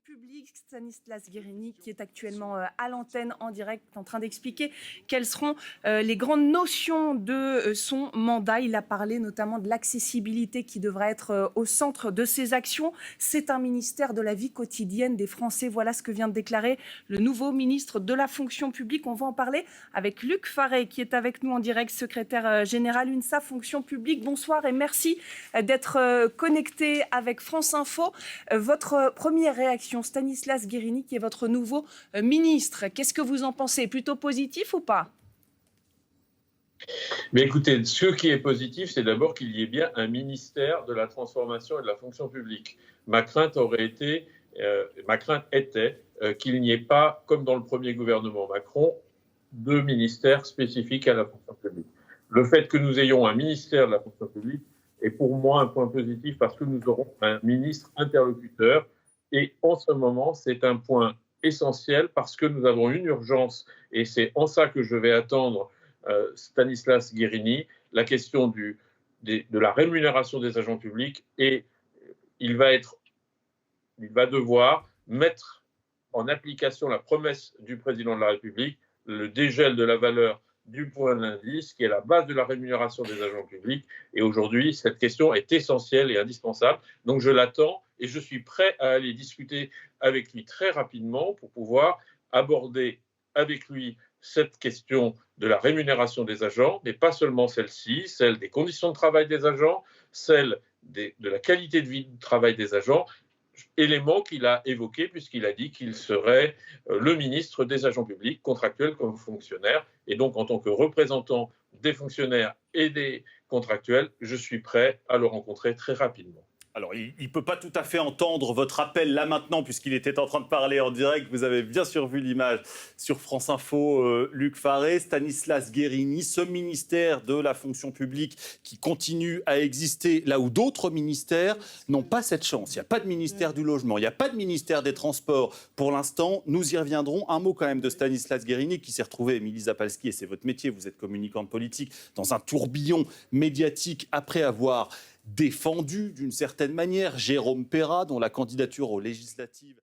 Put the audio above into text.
publique, Stanislas Guerini, qui est actuellement à l'antenne en direct, en train d'expliquer quelles seront les grandes notions de son mandat. Il a parlé notamment de l'accessibilité qui devrait être au centre de ses actions. C'est un ministère de la vie quotidienne des Français. Voilà ce que vient de déclarer le nouveau ministre de la fonction publique. On va en parler avec Luc Faré, qui est avec nous en direct, secrétaire général UNSA Fonction publique. Bonsoir et merci d'être connecté avec France Info. Votre première réaction, Stanislas Guerini, qui est votre nouveau ministre. Qu'est-ce que vous en pensez? Plutôt positif ou pas? Mais écoutez, ce qui est positif, c'est d'abord qu'il y ait bien un ministère de la transformation et de la fonction publique. Ma crainte était qu'il n'y ait pas, comme dans le premier gouvernement Macron, de ministère spécifique à la fonction publique. Le fait que nous ayons un ministère de la fonction publique est pour moi un point positif parce que nous aurons un ministre interlocuteur. Et en ce moment, c'est un point essentiel parce que nous avons une urgence et c'est en ça que je vais attendre Stanislas Guerini, la question de la rémunération des agents publics, et il va devoir mettre en application la promesse du président de la République, le dégel de la valeur du point d'indice, qui est la base de la rémunération des agents publics. Et aujourd'hui, cette question est essentielle et indispensable. Donc je l'attends et je suis prêt à aller discuter avec lui très rapidement pour pouvoir aborder avec lui cette question de la rémunération des agents, mais pas seulement celle-ci, celle des conditions de travail des agents, celle de la qualité de vie du travail des agents, élément qu'il a évoqué puisqu'il a dit qu'il serait le ministre des agents publics, contractuels comme fonctionnaires. Et donc, en tant que représentant des fonctionnaires et des contractuels, je suis prêt à le rencontrer très rapidement. Alors, il ne peut pas tout à fait entendre votre appel là maintenant, puisqu'il était en train de parler en direct. Vous avez bien sûr vu l'image sur France Info, Luc Faré, Stanislas Guerini, ce ministère de la fonction publique qui continue à exister là où d'autres ministères n'ont pas cette chance. Il n'y a pas de ministère du logement, il n'y a pas de ministère des transports pour l'instant. Nous y reviendrons. Un mot quand même de Stanislas Guerini qui s'est retrouvé, Émilie Zapalski, et c'est votre métier, vous êtes communicante politique, dans un tourbillon médiatique après avoir défendu d'une certaine manière Jérôme Perra, dont la candidature aux législatives